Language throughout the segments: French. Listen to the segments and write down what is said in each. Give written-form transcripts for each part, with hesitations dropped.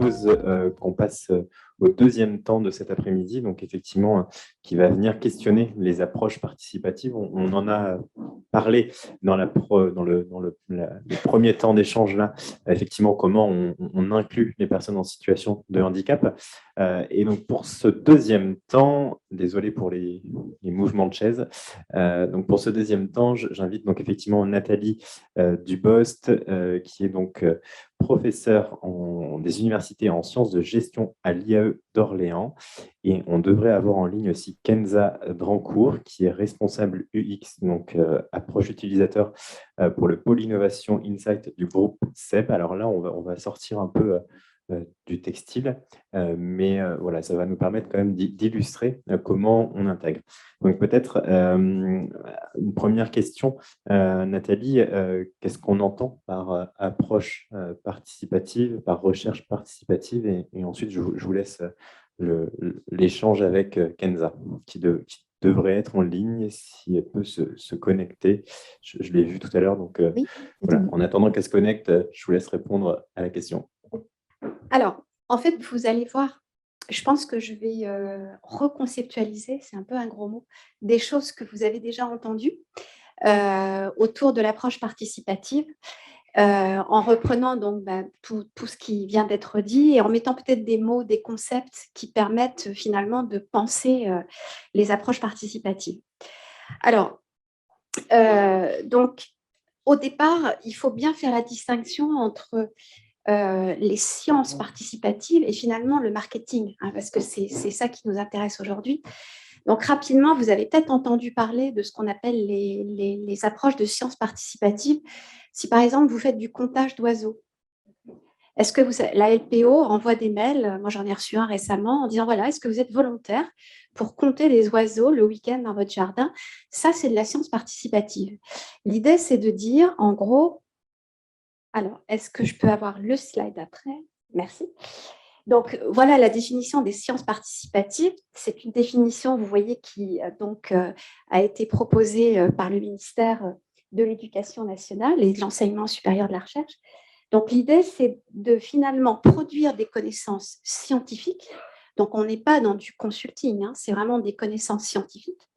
propose qu'on passe au deuxième temps de cet après-midi, donc effectivement, qui va venir questionner les approches participatives. On en a parlé dans le premier temps d'échange là, effectivement, comment on inclut les personnes en situation de handicap. Et donc, pour ce deuxième temps, désolé pour les mouvements de chaise, donc pour ce deuxième temps, j'invite donc effectivement Nathalie Dubost, qui est donc professeure des universités en sciences de gestion à l'IAE d'Orléans. Et on devrait avoir en ligne aussi Kenza Drancourt, qui est responsable UX, donc approche utilisateur pour le pôle innovation Insight du groupe SEB. Alors là, on va sortir un peu du textile, mais voilà, ça va nous permettre quand même d'illustrer comment on intègre. Donc peut-être une première question, Nathalie, qu'est-ce qu'on entend par approche participative, par recherche participative, et ensuite je vous laisse l'échange avec Kenza, qui devrait être en ligne si elle peut se connecter. Je l'ai vu tout à l'heure, donc Oui. voilà. En attendant qu'elle se connecte, je vous laisse répondre à la question. Alors, en fait, vous allez voir, je pense que je vais reconceptualiser, c'est un peu un gros mot, des choses que vous avez déjà entendues autour de l'approche participative, en reprenant donc tout ce qui vient d'être dit et en mettant peut-être des mots, des concepts qui permettent finalement de penser les approches participatives. Alors, donc, au départ, il faut bien faire la distinction entre les sciences participatives et finalement le marketing, parce que c'est ça qui nous intéresse aujourd'hui. Donc, rapidement, vous avez peut-être entendu parler de ce qu'on appelle les approches de sciences participatives. Si, par exemple, vous faites du comptage d'oiseaux, est-ce que la LPO envoie des mails, moi j'en ai reçu un récemment, en disant, voilà, est-ce que vous êtes volontaire pour compter les oiseaux le week-end dans votre jardin? Ça, c'est de la science participative. L'idée, c'est de dire, en gros, alors, est-ce que je peux avoir le slide après? Merci. Donc, voilà la définition des sciences participatives. C'est une définition, vous voyez, qui a été proposée par le ministère de l'Éducation nationale et de l'enseignement supérieur de la recherche. Donc, l'idée, c'est de finalement produire des connaissances scientifiques. Donc, on n'est pas dans du consulting, c'est vraiment des connaissances scientifiques.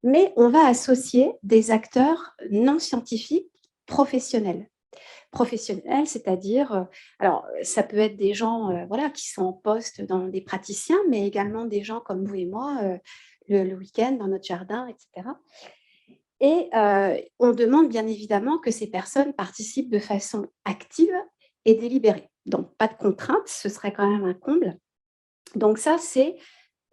Mais on va associer des acteurs non scientifiques professionnels. Professionnels, c'est-à-dire, alors ça peut être des gens qui sont en poste dans des praticiens, mais également des gens comme vous et moi, le week-end dans notre jardin, etc. Et on demande bien évidemment que ces personnes participent de façon active et délibérée. Donc, pas de contraintes, ce serait quand même un comble. Donc ça, c'est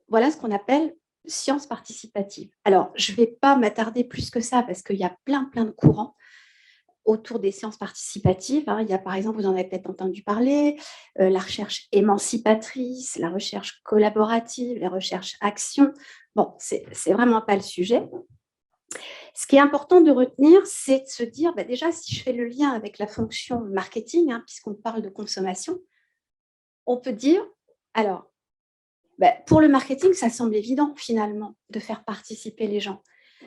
voilà ce qu'on appelle sciences participatives. Alors, je ne vais pas m'attarder plus que ça parce qu'il y a plein de courants autour des sciences participatives. Il y a, par exemple, vous en avez peut-être entendu parler, la recherche émancipatrice, la recherche collaborative, les recherches action. Bon, c'est vraiment pas le sujet. Ce qui est important de retenir, c'est de se dire, déjà, si je fais le lien avec la fonction marketing, puisqu'on parle de consommation, on peut dire, alors, pour le marketing, ça semble évident, finalement, de faire participer les gens.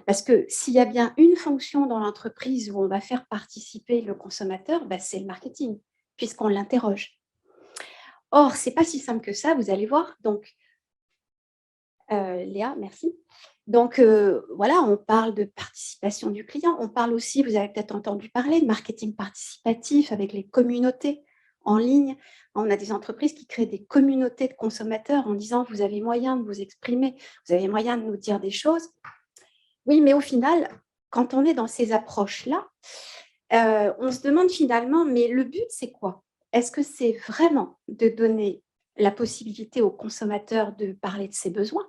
Parce que s'il y a bien une fonction dans l'entreprise où on va faire participer le consommateur, c'est le marketing, puisqu'on l'interroge. Or, ce n'est pas si simple que ça, vous allez voir. Donc, Léa, merci. Donc, voilà, on parle de participation du client. On parle aussi, vous avez peut-être entendu parler, de marketing participatif avec les communautés en ligne. On a des entreprises qui créent des communautés de consommateurs en disant, vous avez moyen de vous exprimer, vous avez moyen de nous dire des choses. Oui, mais au final, quand on est dans ces approches-là, on se demande finalement, mais le but, c'est quoi? Est-ce que c'est vraiment de donner la possibilité au consommateur de parler de ses besoins,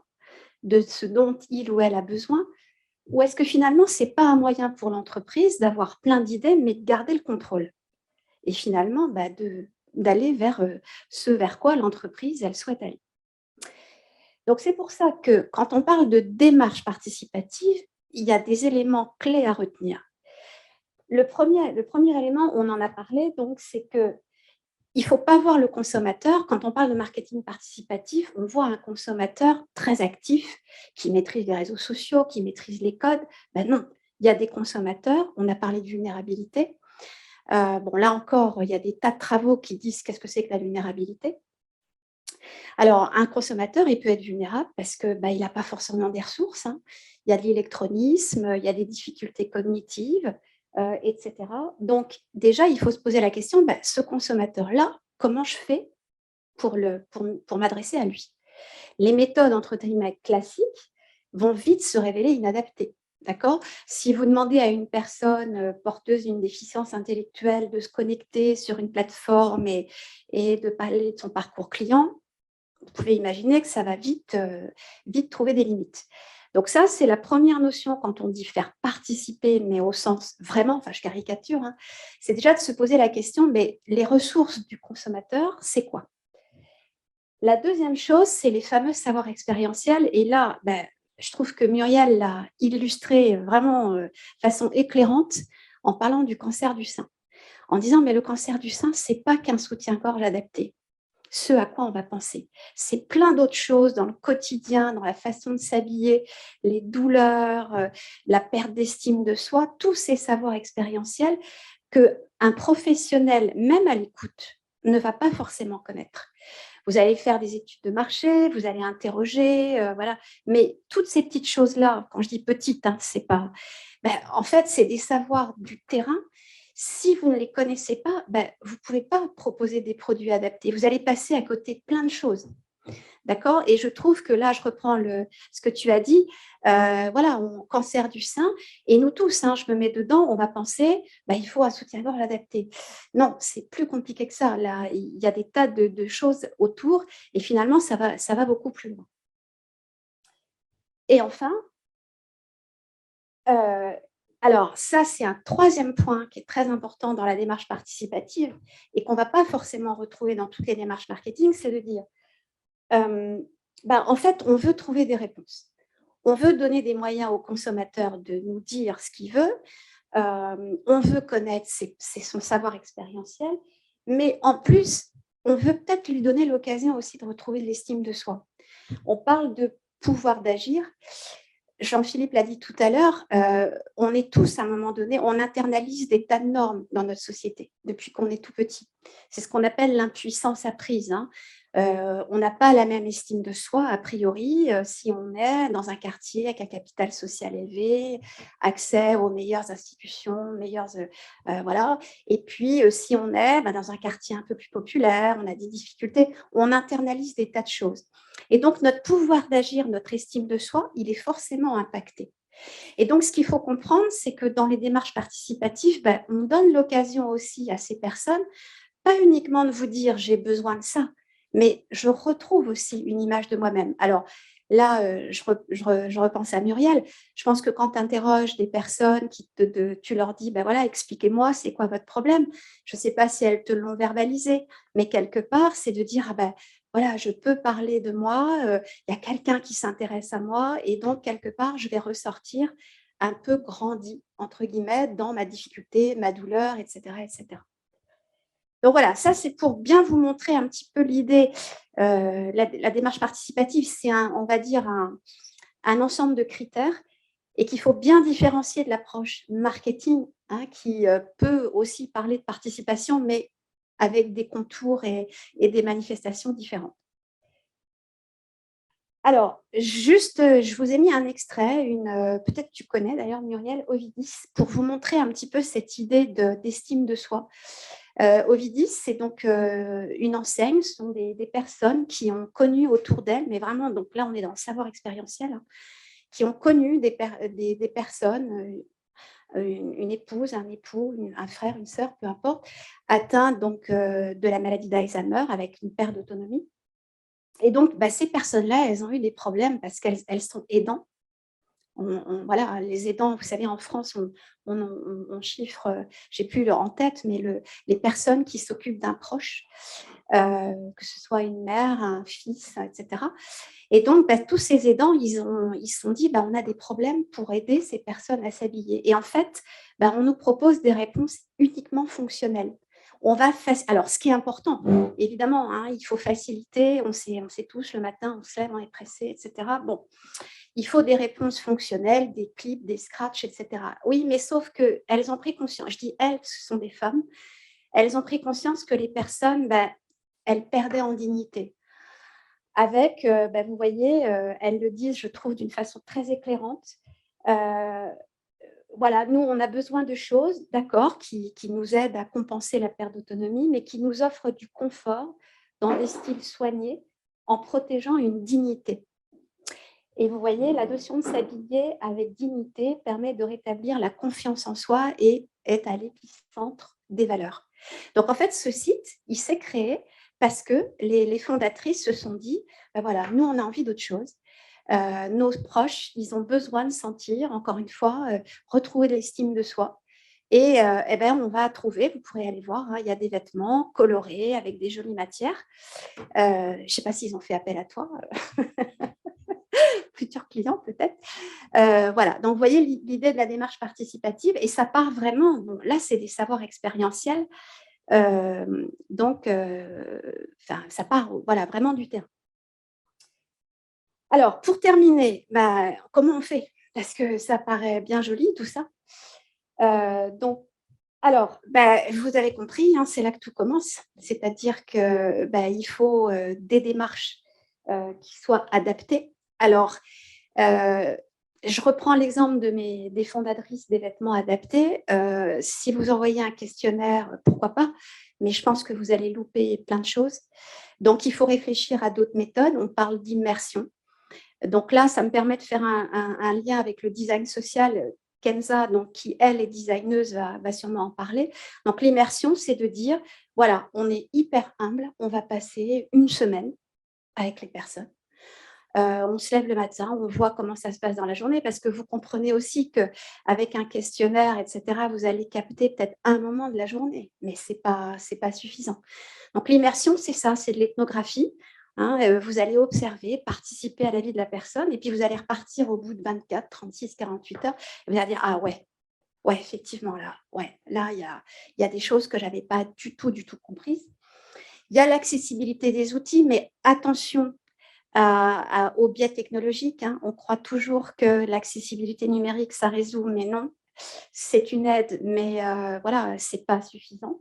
de ce dont il ou elle a besoin, ou est-ce que finalement, ce n'est pas un moyen pour l'entreprise d'avoir plein d'idées, mais de garder le contrôle? Et finalement, d'aller vers ce vers quoi l'entreprise, elle souhaite aller. Donc, c'est pour ça que quand on parle de démarche participative, il y a des éléments clés à retenir. Le premier élément, on en a parlé, donc, c'est qu'il ne faut pas voir le consommateur. Quand on parle de marketing participatif, on voit un consommateur très actif, qui maîtrise les réseaux sociaux, qui maîtrise les codes. Non, il y a des consommateurs, on a parlé de vulnérabilité. Là encore, il y a des tas de travaux qui disent qu'est-ce que c'est que la vulnérabilité. Alors, un consommateur, il peut être vulnérable parce que il n'a pas forcément des ressources, hein. Il y a de l'électronisme, il y a des difficultés cognitives, etc. Donc, déjà, il faut se poser la question, ce consommateur-là, comment je fais pour m'adresser à lui? Les méthodes, entre guillemets, classiques vont vite se révéler inadaptées. D'accord? Si vous demandez à une personne porteuse d'une déficience intellectuelle de se connecter sur une plateforme et de parler de son parcours client, vous pouvez imaginer que ça va vite trouver des limites. Donc ça, c'est la première notion quand on dit faire participer, mais au sens vraiment, enfin je caricature, hein, c'est déjà de se poser la question, mais les ressources du consommateur, c'est quoi? La deuxième chose, c'est les fameux savoirs expérientiels. Et là, je trouve que Muriel l'a illustré vraiment de façon éclairante en parlant du cancer du sein. En disant, mais le cancer du sein, c'est pas qu'un soutien-gorge adapté, ce à quoi on va penser. C'est plein d'autres choses dans le quotidien, dans la façon de s'habiller, les douleurs, la perte d'estime de soi, tous ces savoirs expérientiels qu'un professionnel, même à l'écoute, ne va pas forcément connaître. Vous allez faire des études de marché, vous allez interroger, voilà. Mais toutes ces petites choses-là, quand je dis petites, hein, c'est pas. En fait, c'est des savoirs du terrain. Si vous ne les connaissez pas, vous ne pouvez pas proposer des produits adaptés. Vous allez passer à côté de plein de choses. D'accord? Et je trouve que là, je reprends ce que tu as dit, voilà, cancer du sein, et nous tous, hein, je me mets dedans, on va penser, il faut un soutien-gorge adapté. Non, c'est plus compliqué que ça. Là, il y a des tas de choses autour, et finalement, ça va beaucoup plus loin. Et enfin, alors ça, c'est un troisième point qui est très important dans la démarche participative et qu'on ne va pas forcément retrouver dans toutes les démarches marketing, c'est de dire, en fait, on veut trouver des réponses. On veut donner des moyens au consommateur de nous dire ce qu'il veut. On veut connaître son savoir expérientiel. Mais en plus, on veut peut-être lui donner l'occasion aussi de retrouver de l'estime de soi. On parle de pouvoir d'agir. Jean-Philippe l'a dit tout à l'heure, on est tous à un moment donné, on internalise des tas de normes dans notre société depuis qu'on est tout petit. C'est ce qu'on appelle l'impuissance apprise, hein. On n'a pas la même estime de soi a priori si on est dans un quartier avec un capital social élevé, accès aux meilleures institutions, voilà. Et puis si on est dans un quartier un peu plus populaire, on a des difficultés, on internalise des tas de choses. Et donc notre pouvoir d'agir, notre estime de soi, il est forcément impacté. Et donc, ce qu'il faut comprendre, c'est que dans les démarches participatives, on donne l'occasion aussi à ces personnes, pas uniquement de vous dire j'ai besoin de ça, mais je retrouve aussi une image de moi-même. Alors là, je repense à Muriel. Je pense que quand tu interroges des personnes, tu leur dis, voilà, expliquez-moi, c'est quoi votre problème? Je ne sais pas si elles te l'ont verbalisé, mais quelque part, c'est de dire, voilà, je peux parler de moi, il y a quelqu'un qui s'intéresse à moi, et donc, quelque part, je vais ressortir un peu grandi, entre guillemets, dans ma difficulté, ma douleur, etc., etc. Donc voilà, ça c'est pour bien vous montrer un petit peu l'idée. La démarche participative, c'est on va dire un ensemble de critères et qu'il faut bien différencier de l'approche marketing, hein, qui peut aussi parler de participation, mais avec des contours et des manifestations différentes. Alors, juste, je vous ai mis un extrait, peut-être tu connais d'ailleurs Muriel Ovidis, pour vous montrer un petit peu cette idée d'estime de soi. Ovidis, c'est donc une enseigne, ce sont des personnes qui ont connu autour d'elles, mais vraiment, donc là on est dans le savoir expérientiel, hein, qui ont connu des personnes, une épouse, un époux, un frère, une sœur, peu importe, atteints donc de la maladie d'Alzheimer avec une perte d'autonomie. Et donc, ces personnes-là, elles ont eu des problèmes parce qu'elles sont aidants. Voilà, les aidants, vous savez, en France, on chiffre, je n'ai plus en tête, mais les personnes qui s'occupent d'un proche, que ce soit une mère, un fils, etc. Et donc, tous ces aidants, ils se sont dit, on a des problèmes pour aider ces personnes à s'habiller. Et en fait, on nous propose des réponses uniquement fonctionnelles. Alors, ce qui est important, évidemment, hein, il faut faciliter, on sait tous, le matin, on se lève, on est pressé, etc. Bon, il faut des réponses fonctionnelles, des clips, des scratchs, etc. Oui, mais sauf qu'elles ont pris conscience, je dis elles, ce sont des femmes, elles ont pris conscience que les personnes, elles perdaient en dignité. avec, vous voyez, elles le disent, je trouve, d'une façon très éclairante. Voilà, nous, on a besoin de choses, d'accord, qui nous aident à compenser la perte d'autonomie, mais qui nous offrent du confort dans des styles soignés en protégeant une dignité. Et vous voyez, la notion de s'habiller avec dignité permet de rétablir la confiance en soi et est à l'épicentre des valeurs. Donc, en fait, ce site, il s'est créé parce que les fondatrices se sont dit, voilà, nous, on a envie d'autre chose. Nos proches, ils ont besoin de sentir, encore une fois, retrouver l'estime de soi. Et on va trouver, vous pourrez aller voir, il y a des vêtements colorés avec des jolies matières. Je ne sais pas s'ils ont fait appel à toi, futurs clients peut-être. Voilà, donc vous voyez l'idée de la démarche participative, et ça part vraiment, bon, là c'est des savoirs expérientiels, ça part voilà, vraiment du terrain. Alors, pour terminer, comment on fait? Parce que ça paraît bien joli, tout ça. Vous avez compris, c'est là que tout commence. C'est-à-dire qu'il faut des démarches qui soient adaptées. Alors, je reprends l'exemple des fondatrices des vêtements adaptés. Si vous envoyez un questionnaire, pourquoi pas, mais je pense que vous allez louper plein de choses. Donc, il faut réfléchir à d'autres méthodes. On parle d'immersion. Donc là, ça me permet de faire un lien avec le design social. Kenza, donc, qui, elle, est designeuse, va sûrement en parler. Donc, l'immersion, c'est de dire, voilà, on est hyper humble, on va passer une semaine avec les personnes. On se lève le matin, on voit comment ça se passe dans la journée, parce que vous comprenez aussi qu'avec un questionnaire, etc., vous allez capter peut-être un moment de la journée, mais ce n'est pas suffisant. Donc, l'immersion, c'est ça, c'est de l'ethnographie. Vous allez observer, participer à la vie de la personne, et puis vous allez repartir au bout de 24, 36, 48 heures, et vous allez dire, ah ouais, effectivement, là, il y a des choses que je n'avais pas du tout comprises. Il y a l'accessibilité des outils, mais attention aux biais technologiques. On croit toujours que l'accessibilité numérique, ça résout, mais non, c'est une aide, mais voilà, ce n'est pas suffisant.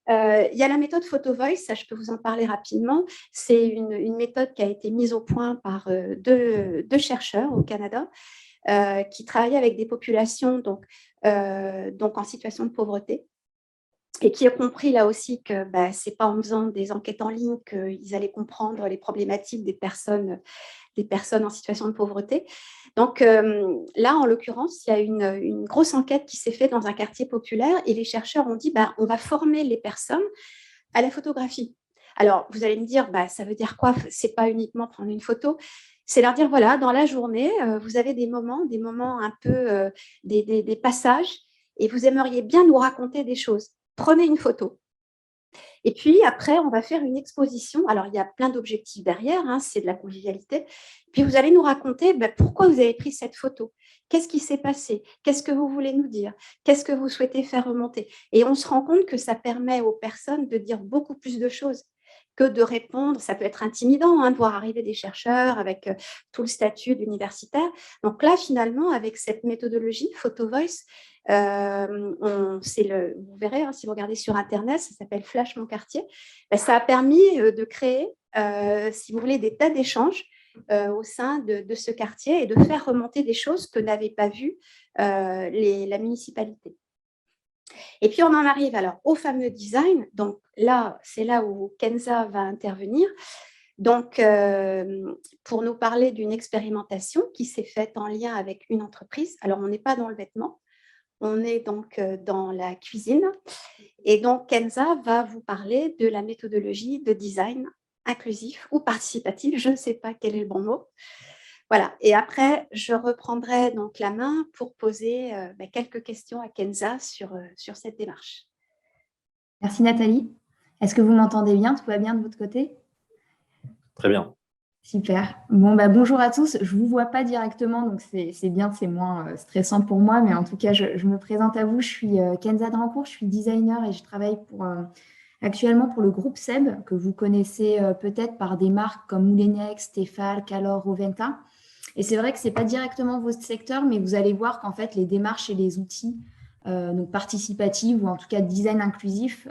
Il y a la méthode PhotoVoice, ça je peux vous en parler rapidement. C'est une méthode qui a été mise au point par deux chercheurs au Canada qui travaillaient avec des populations donc en situation de pauvreté, et qui ont compris là aussi que ce n'est pas en faisant des enquêtes en ligne qu'ils allaient comprendre les problématiques des personnes en situation de pauvreté. Donc là, en l'occurrence, il y a une grosse enquête qui s'est faite dans un quartier populaire, et les chercheurs ont dit on va former les personnes à la photographie. Alors, vous allez me dire, ça veut dire quoi? Ce n'est pas uniquement prendre une photo. C'est leur dire, voilà, dans la journée, vous avez des moments un peu, des passages, et vous aimeriez bien nous raconter des choses. Prenez une photo. Et puis, après, on va faire une exposition. Alors, il y a plein d'objectifs derrière, c'est de la convivialité. Puis, vous allez nous raconter pourquoi vous avez pris cette photo. Qu'est-ce qui s'est passé? Qu'est-ce que vous voulez nous dire? Qu'est-ce que vous souhaitez faire remonter? Et on se rend compte que ça permet aux personnes de dire beaucoup plus de choses que de répondre. Ça peut être intimidant de voir arriver des chercheurs avec tout le statut d'universitaire. Donc là, finalement, avec cette méthodologie PhotoVoice, vous verrez, si vous regardez sur Internet, ça s'appelle Flash Mon Quartier. Ça a permis de créer, si vous voulez, des tas d'échanges au sein de ce quartier, et de faire remonter des choses que n'avait pas vues la municipalité. Et puis, on en arrive alors au fameux design. Donc là, c'est là où Kenza va intervenir. Donc, pour nous parler d'une expérimentation qui s'est faite en lien avec une entreprise. Alors, on n'est pas dans le vêtement, on est donc dans la cuisine. Et donc, Kenza va vous parler de la méthodologie de design inclusif ou participatif, je ne sais pas quel est le bon mot. Voilà, et après, je reprendrai donc la main pour poser quelques questions à Kenza sur cette démarche. Merci Nathalie. Est-ce que vous m'entendez bien? Tout va bien de votre côté? Très bien. Super. Bon, bonjour à tous. Je ne vous vois pas directement, donc c'est bien, c'est moins stressant pour moi, mais en tout cas, je me présente à vous. Je suis Kenza Drancourt, je suis designer et je travaille actuellement pour le groupe Seb, que vous connaissez peut-être par des marques comme Moulinex, Tefal, Calor, Roventa. Et c'est vrai que ce n'est pas directement votre secteur, mais vous allez voir qu'en fait, les démarches et les outils donc participatives ou en tout cas design inclusif,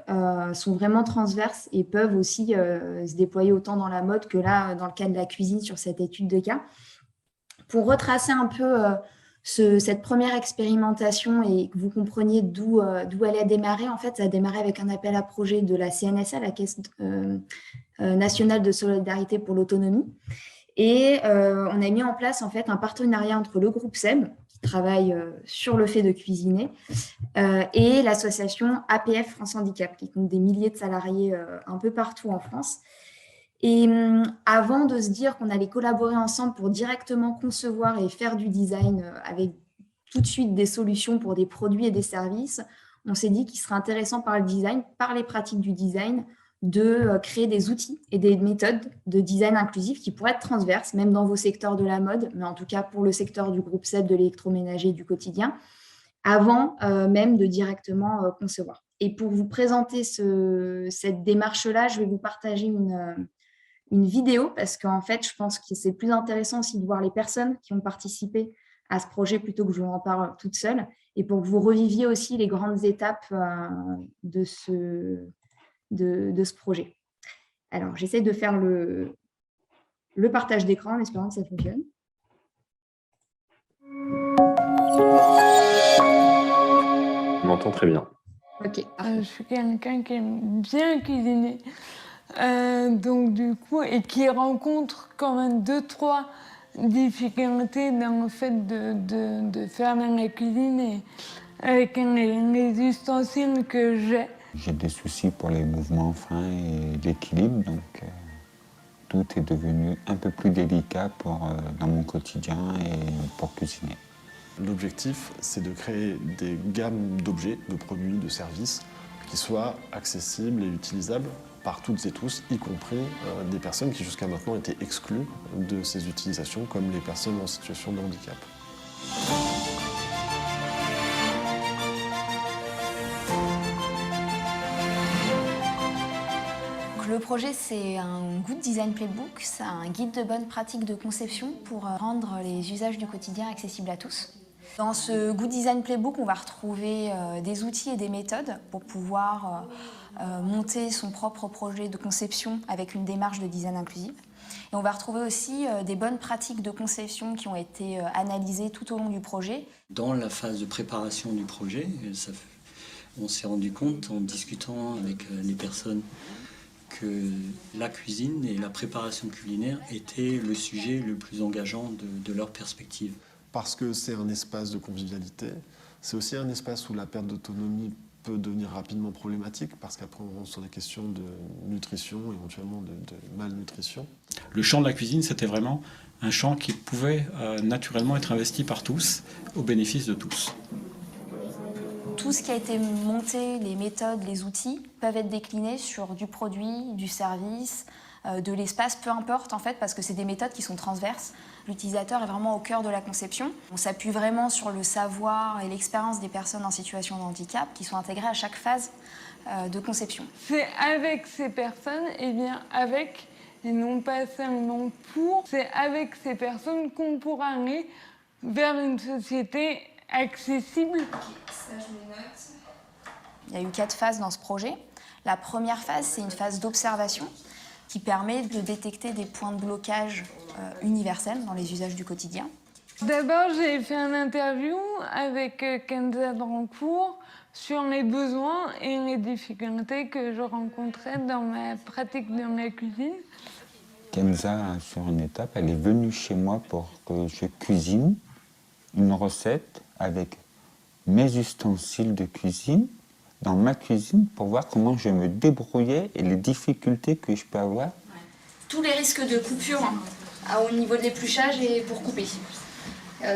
sont vraiment transverses et peuvent aussi se déployer autant dans la mode que là, dans le cas de la cuisine sur cette étude de cas. Pour retracer un peu cette première expérimentation et que vous compreniez d'où elle a démarré, en fait, ça a démarré avec un appel à projet de la CNSA, la Caisse nationale de solidarité pour l'autonomie. Et on a mis en place en fait un partenariat entre le groupe SEB, qui travaille sur le fait de cuisiner, et l'association APF France Handicap, qui compte des milliers de salariés un peu partout en France. Et avant de se dire qu'on allait collaborer ensemble pour directement concevoir et faire du design avec tout de suite des solutions pour des produits et des services, on s'est dit qu'il serait intéressant par le design, par les pratiques du design, de créer des outils et des méthodes de design inclusif qui pourraient être transverses, même dans vos secteurs de la mode, mais en tout cas pour le secteur du groupe SEB, de l'électroménager du quotidien, avant même de directement concevoir. Et pour vous présenter cette démarche-là, je vais vous partager une vidéo parce qu'en fait, je pense que c'est plus intéressant aussi de voir les personnes qui ont participé à ce projet plutôt que je vous en parle toute seule et pour que vous reviviez aussi les grandes étapes de ce projet. Alors, j'essaie de faire le partage d'écran en espérant que ça fonctionne. On m'entend très bien. Ok. Je suis quelqu'un qui aime bien cuisiner. Donc du coup, et qui rencontre quand même 2-3 difficultés dans le fait de faire dans la cuisine et avec les ustensiles que j'ai. J'ai des soucis pour les mouvements fins et l'équilibre, donc tout est devenu un peu plus délicat dans mon quotidien et pour cuisiner. L'objectif, c'est de créer des gammes d'objets, de produits, de services qui soient accessibles et utilisables par toutes et tous, y compris des personnes qui jusqu'à maintenant étaient exclues de ces utilisations, comme les personnes en situation de handicap. Le projet, c'est un Good Design Playbook, c'est un guide de bonnes pratiques de conception pour rendre les usages du quotidien accessibles à tous. Dans ce Good Design Playbook, on va retrouver des outils et des méthodes pour pouvoir monter son propre projet de conception avec une démarche de design inclusif. Et on va retrouver aussi des bonnes pratiques de conception qui ont été analysées tout au long du projet. Dans la phase de préparation du projet, on s'est rendu compte en discutant avec les personnes que la cuisine et la préparation culinaire étaient le sujet le plus engageant de leur perspective. Parce que c'est un espace de convivialité, c'est aussi un espace où la perte d'autonomie peut devenir rapidement problématique, parce qu'après on rentre sur des questions de nutrition, éventuellement de malnutrition. Le champ de la cuisine, c'était vraiment un champ qui pouvait naturellement être investi par tous, au bénéfice de tous. Tout ce qui a été monté, les méthodes, les outils, peuvent être déclinés sur du produit, du service, de l'espace, peu importe en fait, parce que c'est des méthodes qui sont transverses. L'utilisateur est vraiment au cœur de la conception. On s'appuie vraiment sur le savoir et l'expérience des personnes en situation de handicap qui sont intégrées à chaque phase de conception. C'est avec ces personnes, et bien avec, et non pas seulement pour, c'est avec ces personnes qu'on pourra aller vers une société accessible. Ça, je me note. Il y a eu 4 phases dans ce projet. La première phase, c'est une phase d'observation qui permet de détecter des points de blocage universels dans les usages du quotidien. D'abord, j'ai fait une interview avec Kenza Drancourt sur les besoins et les difficultés que je rencontrais dans ma pratique dans la cuisine. Kenza, sur une étape, elle est venue chez moi pour que je cuisine une recette avec mes ustensiles de cuisine dans ma cuisine pour voir comment je me débrouillais et les difficultés que je peux avoir. Tous les risques de coupure au niveau de l'épluchage et pour couper.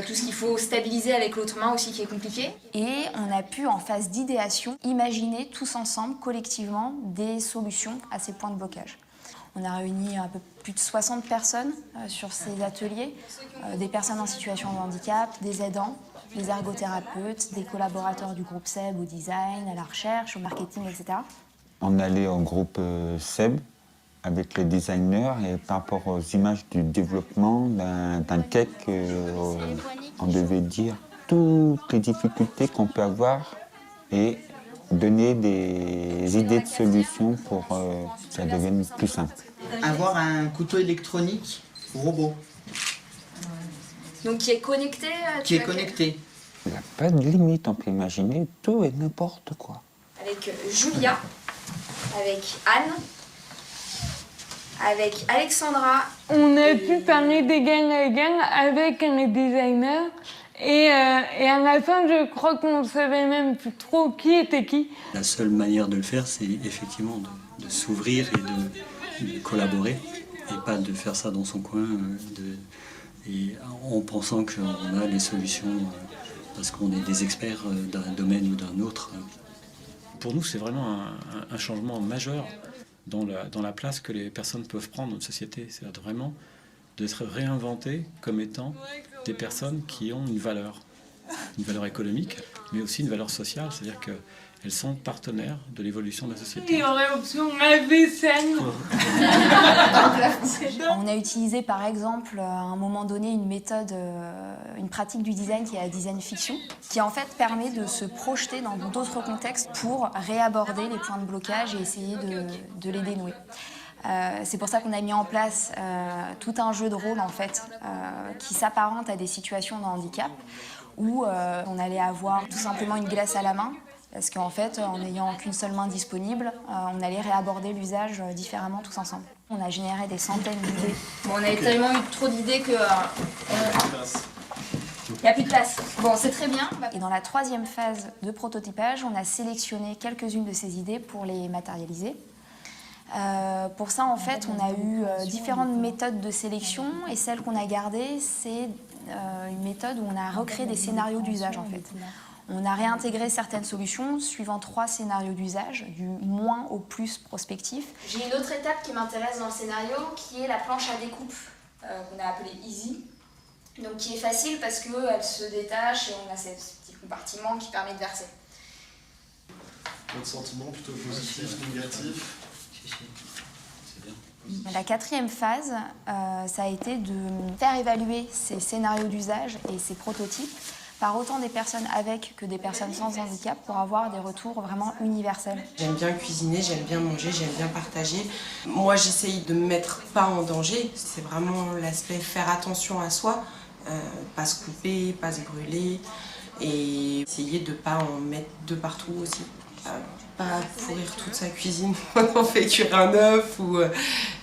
Tout ce qu'il faut stabiliser avec l'autre main aussi qui est compliqué. Et on a pu, en phase d'idéation, imaginer tous ensemble, collectivement, des solutions à ces points de blocage. On a réuni un peu plus de 60 personnes sur ces ateliers, des personnes en situation de handicap, des aidants, des ergothérapeutes, des collaborateurs du groupe SEB au design, à la recherche, au marketing, etc. On allait au groupe SEB avec les designers et par rapport aux images du développement d'un cake, on devait dire toutes les difficultés qu'on peut avoir et donner des idées de solutions pour que ça devienne plus simple. Avoir un couteau électronique robot. Donc qui est connecté Qui est connecté. Il n'y a pas de limite, on peut imaginer tout et n'importe quoi. Avec Julia, avec Anne, avec Alexandra. On a pu parler d'égal à égal avec un designer. Et à la fin, je crois qu'on ne savait même plus trop qui était qui. La seule manière de le faire, c'est effectivement de s'ouvrir et de collaborer, et pas de faire ça dans son coin, et en pensant qu'on a les solutions parce qu'on est des experts d'un domaine ou d'un autre. Pour nous, c'est vraiment un changement majeur dans la place que les personnes peuvent prendre dans une société. C'est vraiment d'être réinventées comme étant des personnes qui ont une valeur économique, mais aussi une valeur sociale, c'est-à-dire qu'elles sont partenaires de l'évolution de la société. Il y aurait option la vaisselle. On a utilisé par exemple à un moment donné une méthode, une pratique du design qui est la design fiction, qui en fait permet de se projeter dans d'autres contextes pour réaborder les points de blocage et essayer de les dénouer. C'est pour ça qu'on a mis en place tout un jeu de rôle en fait, qui s'apparente à des situations de handicap où on allait avoir tout simplement une glace à la main parce qu'en fait, en n'ayant qu'une seule main disponible, on allait réaborder l'usage différemment tous ensemble. On a généré des centaines d'idées. Bon, on avait tellement eu trop d'idées que... il n'y a plus de place. Bon, c'est très bien. Et dans la troisième phase de prototypage, on a sélectionné quelques-unes de ces idées pour les matérialiser. Pour ça, en fait, on a eu différentes méthodes de sélection et celle qu'on a gardée, c'est une méthode où on a recréé des scénarios d'usage, en fait. On a réintégré certaines solutions suivant 3 scénarios d'usage, du moins au plus prospectif. J'ai une autre étape qui m'intéresse dans le scénario, qui est la planche à découpe, qu'on a appelée Easy. Donc qui est facile parce qu'elle se détache et on a ces petits compartiments qui permettent de verser. Votre sentiment plutôt positif, négatif? La quatrième phase, ça a été de faire évaluer ces scénarios d'usage et ces prototypes par autant des personnes avec que des personnes sans handicap pour avoir des retours vraiment universels. J'aime bien cuisiner, j'aime bien manger, j'aime bien partager. Moi, j'essaye de ne me mettre pas en danger. C'est vraiment l'aspect faire attention à soi, pas se couper, pas se brûler et essayer de ne pas en mettre de partout aussi. Pas pourrir toute sa cuisine quand on fait cuire un œuf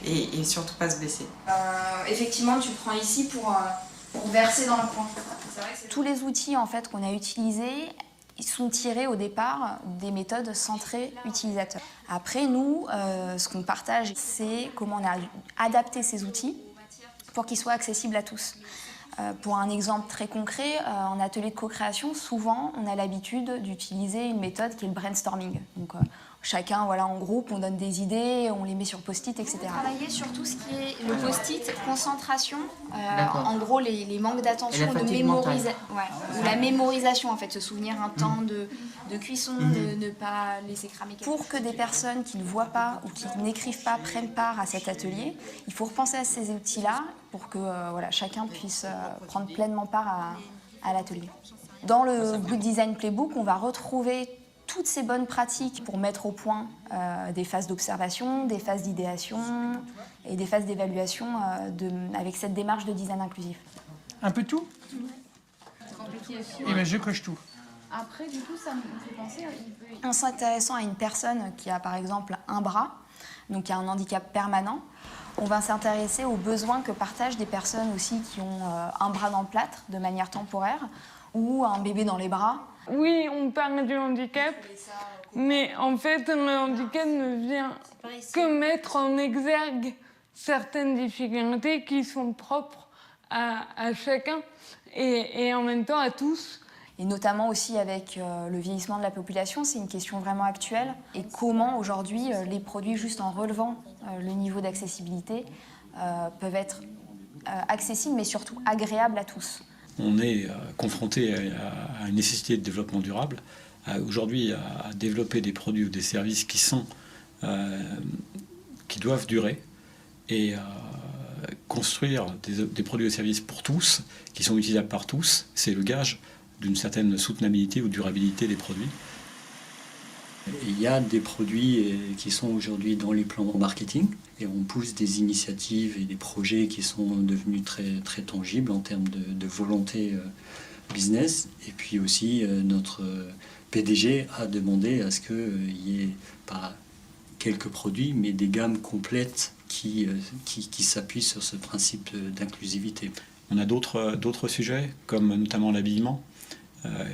et surtout pas se blesser. Effectivement, tu le prends ici pour verser dans le coin. Tous les outils en fait, qu'on a utilisés sont tirés au départ des méthodes centrées utilisateurs. Après, nous, ce qu'on partage, c'est comment on a adapté ces outils pour qu'ils soient accessibles à tous. Pour un exemple très concret, en atelier de co-création, souvent, on a l'habitude d'utiliser une méthode qui est le brainstorming. Donc, chacun, voilà, en groupe, on donne des idées, on les met sur post-it, etc. Travailler sur tout ce qui est le post-it, concentration, en gros, les manques d'attention ou la mémorisation, en fait, se souvenir un temps de cuisson, de ne pas laisser cramer. Pour que des personnes qui ne voient pas ou qui n'écrivent pas prennent part à cet atelier, il faut repenser à ces outils-là pour que voilà, chacun puisse prendre pleinement part à l'atelier. Dans le Good Design Playbook, on va retrouver toutes ces bonnes pratiques pour mettre au point des phases d'observation, des phases d'idéation et des phases d'évaluation avec cette démarche de design inclusif. Un peu tout? Et bien, je coche tout. Après, du coup, ça me fait penser... En s'intéressant à une personne qui a par exemple un bras, donc qui a un handicap permanent, on va s'intéresser aux besoins que partagent des personnes aussi qui ont un bras dans le plâtre de manière temporaire ou un bébé dans les bras. Oui, on parle du handicap, mais en fait, le handicap ne vient que mettre en exergue certaines difficultés qui sont propres à chacun et en même temps à tous. Et notamment aussi avec le vieillissement de la population, c'est une question vraiment actuelle. Et comment aujourd'hui les produits, juste en relevant le niveau d'accessibilité, peuvent être accessibles mais surtout agréables à tous. On est confronté à une nécessité de développement durable, aujourd'hui à développer des produits ou des services qui doivent durer et construire des produits et services pour tous, qui sont utilisables par tous, c'est le gage d'une certaine soutenabilité ou durabilité des produits. Il y a des produits qui sont aujourd'hui dans les plans marketing et on pousse des initiatives et des projets qui sont devenus très, très tangibles en termes de volonté business. Et puis aussi, notre PDG a demandé à ce qu'il y ait pas quelques produits, mais des gammes complètes qui s'appuient sur ce principe d'inclusivité. On a d'autres sujets, comme notamment l'habillement.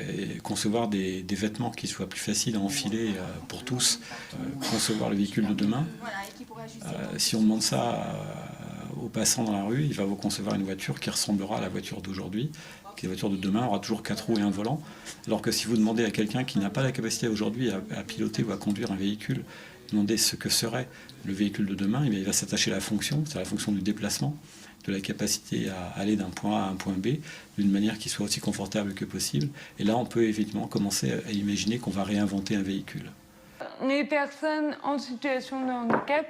Et concevoir des vêtements qui soient plus faciles à enfiler pour tous, concevoir le véhicule de demain. Si on demande ça aux passants dans la rue, il va vous concevoir une voiture qui ressemblera à la voiture d'aujourd'hui, qui la voiture de demain aura toujours 4 roues et un volant, alors que si vous demandez à quelqu'un qui n'a pas la capacité aujourd'hui à piloter ou à conduire un véhicule, demandez ce que serait le véhicule de demain, il va s'attacher à la fonction, c'est la fonction du déplacement, de la capacité à aller d'un point A à un point B d'une manière qui soit aussi confortable que possible. Et là, on peut évidemment commencer à imaginer qu'on va réinventer un véhicule. Les personnes en situation de handicap,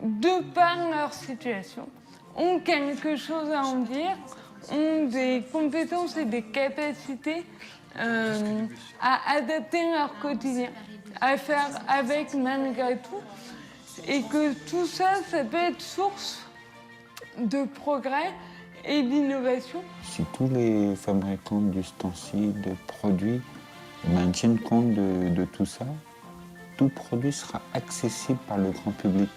de par leur situation, ont quelque chose à en dire, ont des compétences et des capacités à adapter leur quotidien, à faire avec malgré tout, et que tout ça, ça peut être source de progrès et d'innovation. Si tous les fabricants d'ustensiles, de produits tiennent compte de tout ça, tout produit sera accessible par le grand public.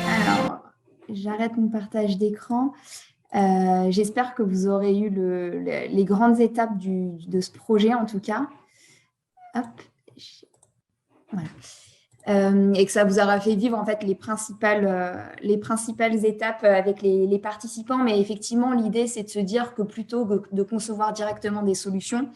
Alors, j'arrête mon partage d'écran. J'espère que vous aurez eu les grandes étapes de ce projet, en tout cas. Hop. Voilà. Et que ça vous aura fait vivre en fait les principales étapes avec les participants. Mais effectivement, l'idée, c'est de se dire que plutôt que de concevoir directement des solutions,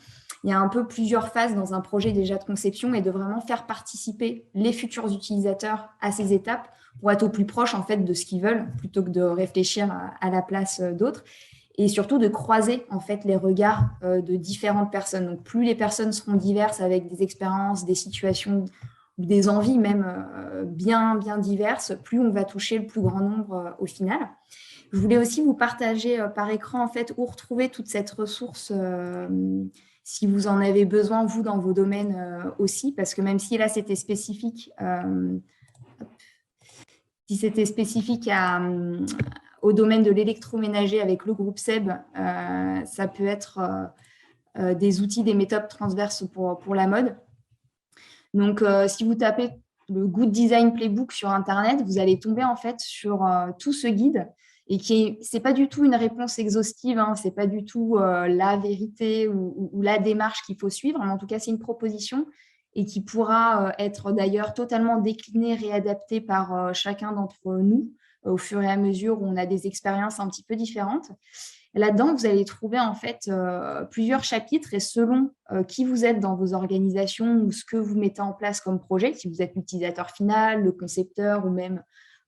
il y a un peu plusieurs phases dans un projet déjà de conception et de vraiment faire participer les futurs utilisateurs à ces étapes pour être au plus proche en fait de ce qu'ils veulent plutôt que de réfléchir à la place d'autres. Et surtout de croiser en fait les regards de différentes personnes. Donc, plus les personnes seront diverses avec des expériences, des situations ou des envies même bien diverses, plus on va toucher le plus grand nombre au final. Je voulais aussi vous partager par écran en fait où retrouver toute cette ressource si vous en avez besoin, vous, dans vos domaines aussi, parce que même si là, c'était spécifique, si c'était spécifique au domaine de l'électroménager avec le groupe SEB, ça peut être des outils, des méthodes transverses pour la mode. Donc, si vous tapez le Good Design Playbook sur Internet, vous allez tomber en fait sur tout ce guide et c'est pas du tout une réponse exhaustive, hein, c'est pas du tout la vérité ou la démarche qu'il faut suivre, mais en tout cas, c'est une proposition et qui pourra être d'ailleurs totalement déclinée, réadaptée par chacun d'entre nous au fur et à mesure où on a des expériences un petit peu différentes. Là-dedans, vous allez trouver en fait plusieurs chapitres et selon qui vous êtes dans vos organisations ou ce que vous mettez en place comme projet, si vous êtes l'utilisateur final, le concepteur ou même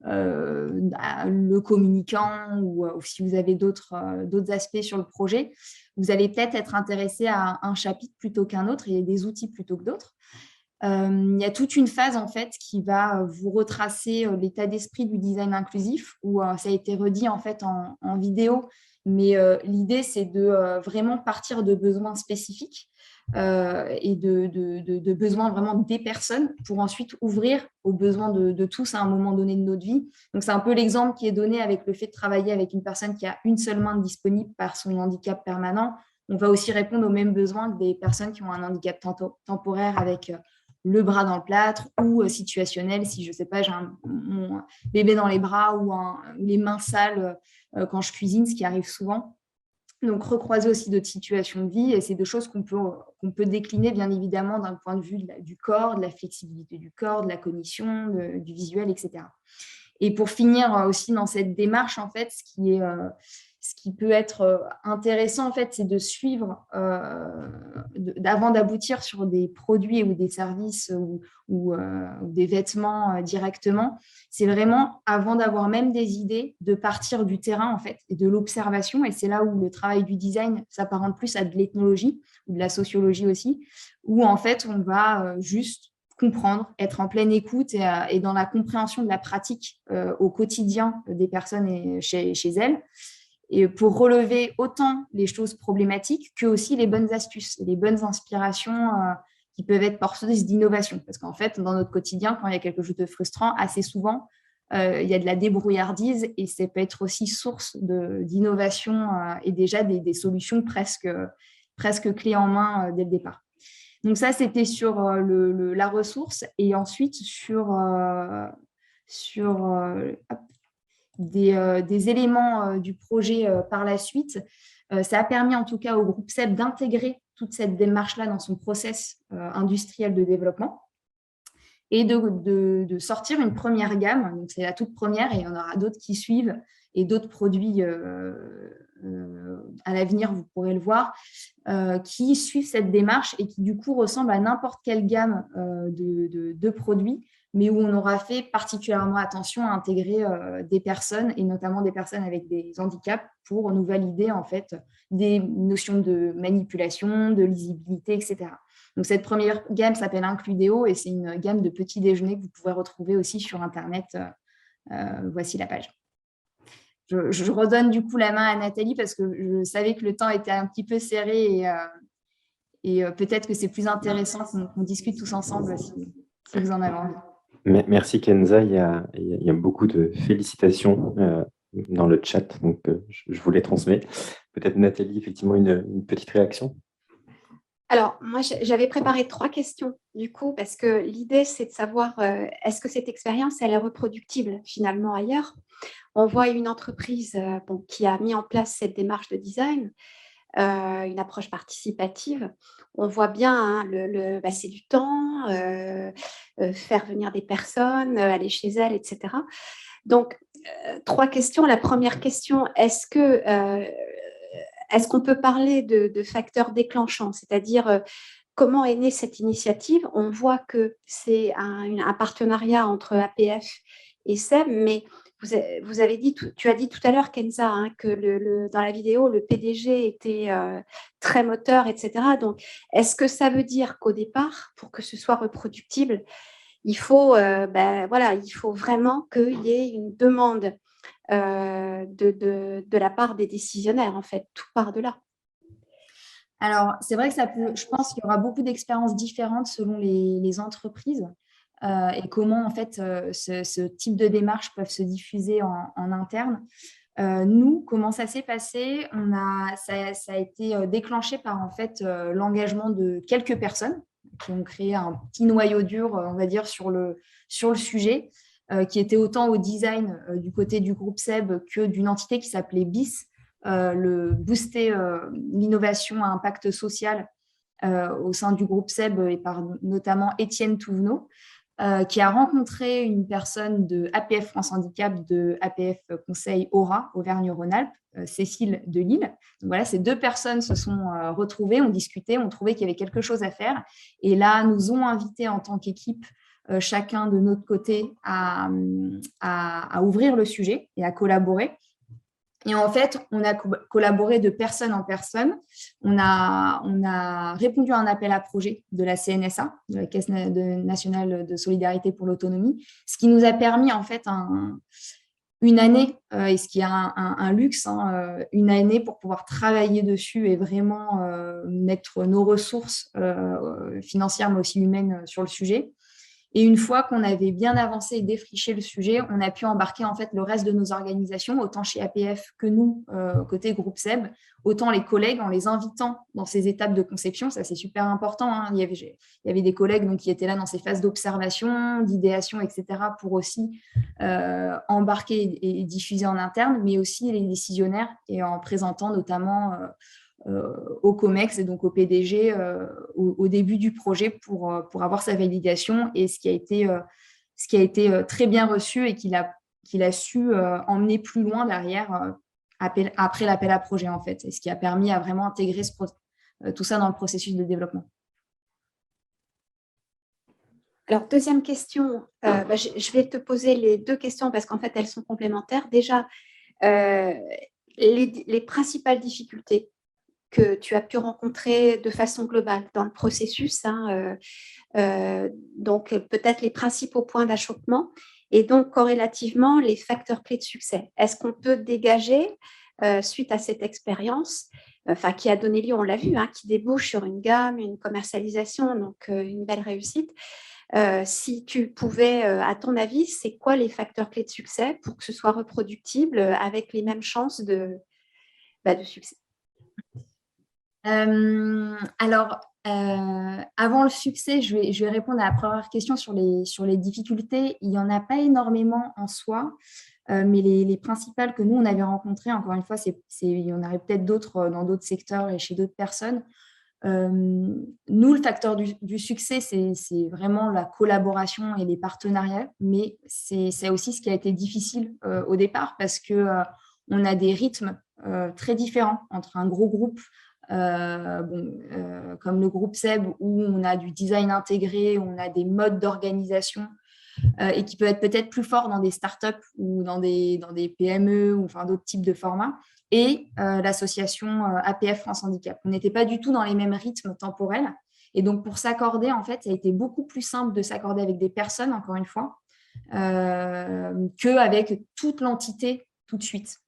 le communicant ou si vous avez d'autres aspects sur le projet, vous allez peut-être être intéressé à un chapitre plutôt qu'un autre et des outils plutôt que d'autres. Il y a toute une phase en fait qui va vous retracer l'état d'esprit du design inclusif où ça a été redit en fait en vidéo, mais l'idée c'est de vraiment partir de besoins spécifiques et de besoins vraiment des personnes pour ensuite ouvrir aux besoins de tous à un moment donné de notre vie. Donc c'est un peu l'exemple qui est donné avec le fait de travailler avec une personne qui a une seule main disponible par son handicap permanent. On va aussi répondre aux mêmes besoins que des personnes qui ont un handicap temporaire avec le bras dans le plâtre ou situationnel, si je ne sais pas, j'ai mon bébé dans les bras ou les mains sales quand je cuisine, ce qui arrive souvent. Donc, recroiser aussi d'autres situations de vie et c'est des choses qu'on peut décliner bien évidemment d'un point de vue du corps, de la flexibilité du corps, de la cognition, du visuel, etc. Et pour finir aussi dans cette démarche, en fait, ce qui peut être intéressant, en fait, c'est de suivre, avant d'aboutir sur des produits ou des services ou des vêtements directement, c'est vraiment, avant d'avoir même des idées, de partir du terrain, en fait, et de l'observation. Et c'est là où le travail du design s'apparente plus à de l'ethnologie ou de la sociologie aussi, où, en fait, on va juste comprendre, être en pleine écoute et dans la compréhension de la pratique au quotidien des personnes chez elles. et pour relever autant les choses problématiques que aussi les bonnes astuces, les bonnes inspirations qui peuvent être porteuses d'innovation. Parce qu'en fait, dans notre quotidien, quand il y a quelque chose de frustrant, assez souvent, il y a de la débrouillardise et ça peut être aussi source d'innovation et déjà des solutions presque clés en main dès le départ. Donc ça, c'était sur la ressource et ensuite sur des éléments du projet par la suite. Ça a permis en tout cas au groupe SEB d'intégrer toute cette démarche-là dans son process industriel de développement et de sortir une première gamme. Donc, c'est la toute première et il y en aura d'autres qui suivent et d'autres produits à l'avenir, vous pourrez le voir, qui suivent cette démarche et qui du coup ressemblent à n'importe quelle gamme de produits, mais où on aura fait particulièrement attention à intégrer des personnes, et notamment des personnes avec des handicaps, pour nous valider en fait des notions de manipulation, de lisibilité, etc. Donc, cette première gamme s'appelle Includéo et c'est une gamme de petits déjeuners que vous pouvez retrouver aussi sur Internet. Voici la page. Je redonne du coup la main à Nathalie parce que je savais que le temps était un petit peu serré et peut-être que c'est plus intéressant qu'on discute tous ensemble si vous en avez envie. Merci Kenza, il y a beaucoup de félicitations dans le chat, donc je vous les transmets. Peut-être Nathalie, effectivement, une petite réaction. Alors, moi, j'avais préparé 3 questions, du coup, parce que l'idée, c'est de savoir est-ce que cette expérience, elle est reproductible finalement ailleurs. On voit une entreprise qui a mis en place cette démarche de design, une approche participative. On voit bien, c'est du temps, faire venir des personnes, aller chez elles, etc. Donc, 3 questions. La première question, est-ce qu'on peut parler de facteurs déclenchants, c'est-à-dire comment est née cette initiative? On voit que c'est un partenariat entre APF et SEB, mais vous avez dit, tu as dit tout à l'heure, Kenza, que dans la vidéo, le PDG était très moteur, etc. Donc, est-ce que ça veut dire qu'au départ, pour que ce soit reproductible, il faut vraiment qu'il y ait une demande de la part des décisionnaires, en fait, tout part de là. Alors, c'est vrai que je pense qu'il y aura beaucoup d'expériences différentes selon les entreprises et comment, en fait, ce type de démarches peuvent se diffuser en interne. Nous, comment ça s'est passé? Ça a été déclenché par, en fait, l'engagement de quelques personnes qui ont créé un petit noyau dur, on va dire, sur le sujet, qui était autant au design du côté du groupe SEB que d'une entité qui s'appelait BIS, le booster l'innovation à impact social au sein du groupe SEB et par notamment Étienne Touvenot, qui a rencontré une personne de APF France Handicap, de APF Conseil Aura, Auvergne-Rhône-Alpes, Cécile de Lille. Donc voilà, ces 2 personnes se sont retrouvées, ont discuté, ont trouvé qu'il y avait quelque chose à faire. Et là, nous ont invités en tant qu'équipe, chacun de notre côté, à ouvrir le sujet et à collaborer. Et en fait, on a collaboré de personne en personne. On a répondu à un appel à projet de la CNSA, de la Caisse nationale de solidarité pour l'autonomie, ce qui nous a permis en fait une année, et ce qui est un luxe, une année pour pouvoir travailler dessus et vraiment mettre nos ressources financières, mais aussi humaines sur le sujet. Et une fois qu'on avait bien avancé et défriché le sujet, on a pu embarquer en fait le reste de nos organisations, autant chez APF que nous, côté groupe SEB, autant les collègues en les invitant dans ces étapes de conception. Ça, c'est super important. Il y avait des collègues donc, qui étaient là dans ces phases d'observation, d'idéation, etc., pour aussi embarquer et diffuser en interne, mais aussi les décisionnaires et en présentant notamment au COMEX et donc au PDG au début du projet pour avoir sa validation, et ce qui a été très bien reçu et qu'il a su emmener plus loin derrière après l'appel à projet en fait, et ce qui a permis à vraiment intégrer tout ça dans le processus de développement. Alors, deuxième question, je vais te poser les 2 questions parce qu'en fait, elles sont complémentaires. Déjà, les principales difficultés que tu as pu rencontrer de façon globale dans le processus, donc peut-être les principaux points d'achoppement et donc corrélativement les facteurs clés de succès. Est-ce qu'on peut dégager suite à cette expérience, qui a donné lieu, on l'a vu, qui débouche sur une gamme, une commercialisation, donc une belle réussite. Si tu pouvais, à ton avis, c'est quoi les facteurs clés de succès pour que ce soit reproductible avec les mêmes chances de succès? Alors, avant le succès, je vais répondre à la première question sur les difficultés. Il n'y en a pas énormément en soi, mais les principales que nous, on avait rencontrées, encore une fois, il y en aurait peut-être d'autres dans d'autres secteurs et chez d'autres personnes. Nous, le facteur du succès, c'est vraiment la collaboration et les partenariats, mais c'est aussi ce qui a été difficile au départ parce qu'on a des rythmes très différents entre un gros groupe comme le groupe SEB où on a du design intégré, on a des modes d'organisation et qui peut être peut-être plus fort dans des startups ou dans des PME ou d'autres types de formats, et l'association APF France Handicap. On n'était pas du tout dans les mêmes rythmes temporels. Et donc, pour s'accorder, en fait, ça a été beaucoup plus simple de s'accorder avec des personnes, encore une fois, qu'avec toute l'entité tout de suite.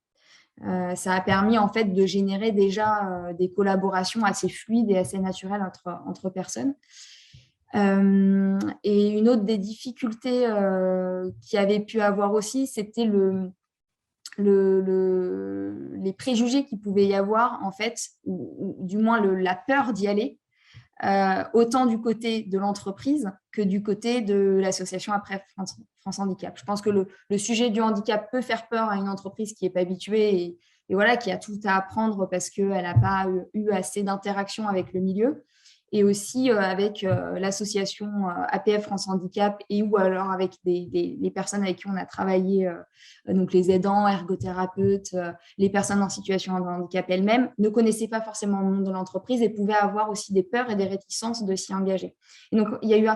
Ça a permis, en fait, de générer déjà des collaborations assez fluides et assez naturelles entre personnes. Et une autre des difficultés qu'il y avait pu avoir aussi, c'était les préjugés qu'il pouvait y avoir, en fait, ou du moins la peur d'y aller, autant du côté de l'entreprise que du côté de l'association après France Handicap. Je pense que le sujet du handicap peut faire peur à une entreprise qui n'est pas habituée et voilà, qui a tout à apprendre parce qu'elle n'a pas eu assez d'interaction avec le milieu. Et aussi avec l'association APF France Handicap ou alors avec les personnes avec qui on a travaillé, donc les aidants, ergothérapeutes, les personnes en situation de handicap elles-mêmes, ne connaissaient pas forcément le monde de l'entreprise et pouvaient avoir aussi des peurs et des réticences de s'y engager. Et donc, il y a eu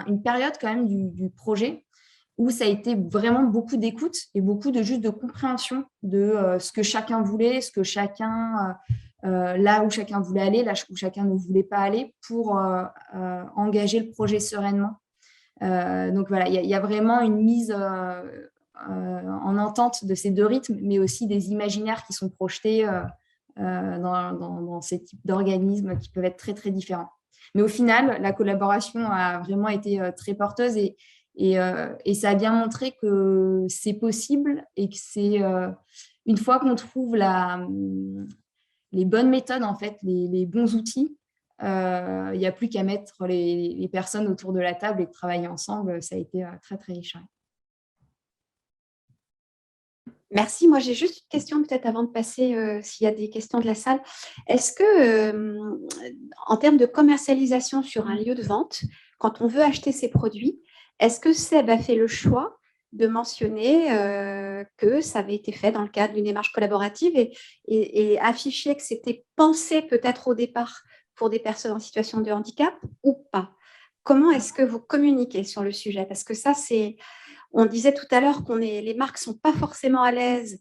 une période quand même du projet où ça a été vraiment beaucoup d'écoute et beaucoup juste de compréhension de ce que chacun voulait, ce que chacun... là où chacun voulait aller, là où chacun ne voulait pas aller pour engager le projet sereinement. Donc voilà, il y a vraiment une mise en entente de ces deux rythmes, mais aussi des imaginaires qui sont projetés dans ces types d'organismes qui peuvent être très, très différents. Mais au final, la collaboration a vraiment été très porteuse et ça a bien montré que c'est possible et que c'est une fois qu'on trouve les bonnes méthodes, en fait, les bons outils, il n'y a plus qu'à mettre les personnes autour de la table et de travailler ensemble. Ça a été très, très riche. Merci. Moi, j'ai juste une question peut-être avant de passer, s'il y a des questions de la salle. Est-ce que, en termes de commercialisation sur un lieu de vente, quand on veut acheter ces produits, est-ce que SEB a fait le choix de mentionner que ça avait été fait dans le cadre d'une démarche collaborative et afficher que c'était pensé peut-être au départ pour des personnes en situation de handicap ou pas? Comment est-ce que vous communiquez sur le sujet? Parce que ça, on disait tout à l'heure que les marques ne sont pas forcément à l'aise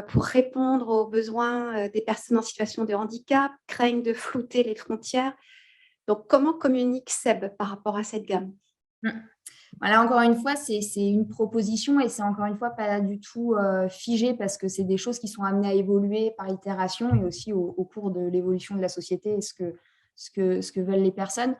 pour répondre aux besoins des personnes en situation de handicap, craignent de flouter les frontières. Donc, comment communique SEB par rapport à cette gamme? Voilà, encore une fois, c'est une proposition et c'est encore une fois pas du tout figé parce que c'est des choses qui sont amenées à évoluer par itération et aussi au cours de l'évolution de la société et ce que veulent les personnes.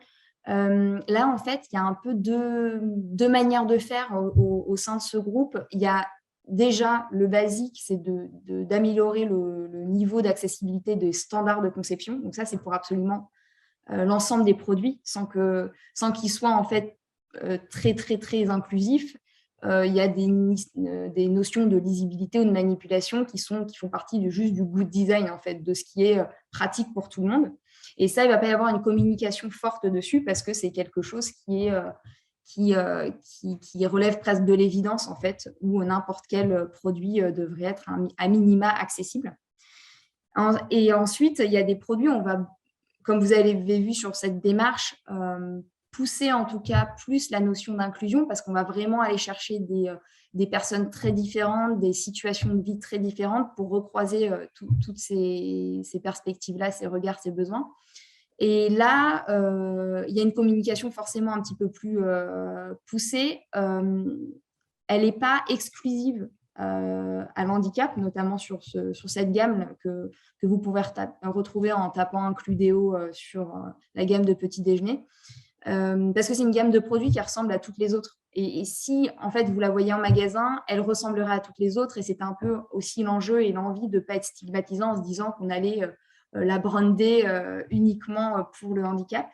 Là, en fait, il y a un peu deux manières de faire au sein de ce groupe. Il y a déjà le basique, c'est d'améliorer le niveau d'accessibilité des standards de conception. Donc ça, c'est pour absolument l'ensemble des produits sans qu'ils soient en fait très, très, très inclusif. Il y a des notions de lisibilité ou de manipulation qui font partie juste du good design, en fait, de ce qui est pratique pour tout le monde. Et ça, il ne va pas y avoir une communication forte dessus parce que c'est quelque chose qui relève presque de l'évidence, en fait, où n'importe quel produit devrait être à minima accessible. Et ensuite, il y a des produits, on va, comme vous avez vu sur cette démarche, pousser en tout cas plus la notion d'inclusion parce qu'on va vraiment aller chercher des personnes très différentes, des situations de vie très différentes pour recroiser toutes ces perspectives-là, ces regards, ces besoins. Et là, il y a une communication forcément un petit peu plus poussée. Elle n'est pas exclusive à l'handicap, notamment sur cette gamme que vous pouvez retrouver en tapant Includéo sur la gamme de petit déjeuner. Parce que c'est une gamme de produits qui ressemble à toutes les autres. Et si, en fait, vous la voyez en magasin, elle ressemblerait à toutes les autres. Et c'est un peu aussi l'enjeu et l'envie de ne pas être stigmatisant en se disant qu'on allait la brander uniquement pour le handicap.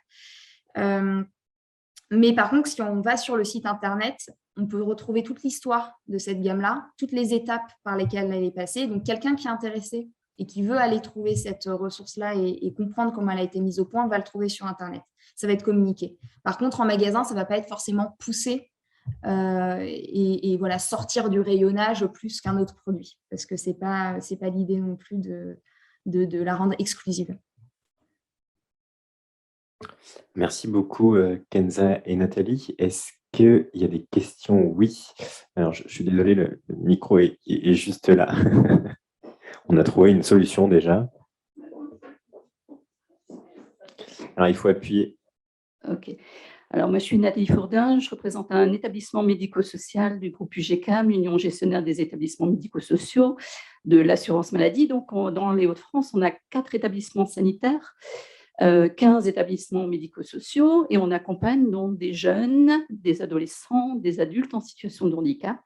Mais par contre, si on va sur le site Internet, on peut retrouver toute l'histoire de cette gamme-là, toutes les étapes par lesquelles elle est passée. Donc, quelqu'un qui est intéressé et qui veut aller trouver cette ressource-là et comprendre comment elle a été mise au point, va le trouver sur Internet. Ça va être communiqué. Par contre, en magasin, ça ne va pas être forcément poussé et voilà, sortir du rayonnage plus qu'un autre produit, parce que ce n'est pas l'idée non plus de la rendre exclusive. Merci beaucoup, Kenza et Nathalie. Est-ce qu'il y a des questions? Oui. Alors, je suis désolé, le micro est juste là. On a trouvé une solution déjà. Alors, il faut appuyer. OK. Alors, moi, je suis Nathalie Fourdin. Je représente un établissement médico-social du groupe UGCAM, l'Union gestionnaire des établissements médico-sociaux de l'assurance maladie. Donc, dans les Hauts-de-France, on a 4 établissements sanitaires, 15 établissements médico-sociaux, et on accompagne donc des jeunes, des adolescents, des adultes en situation de handicap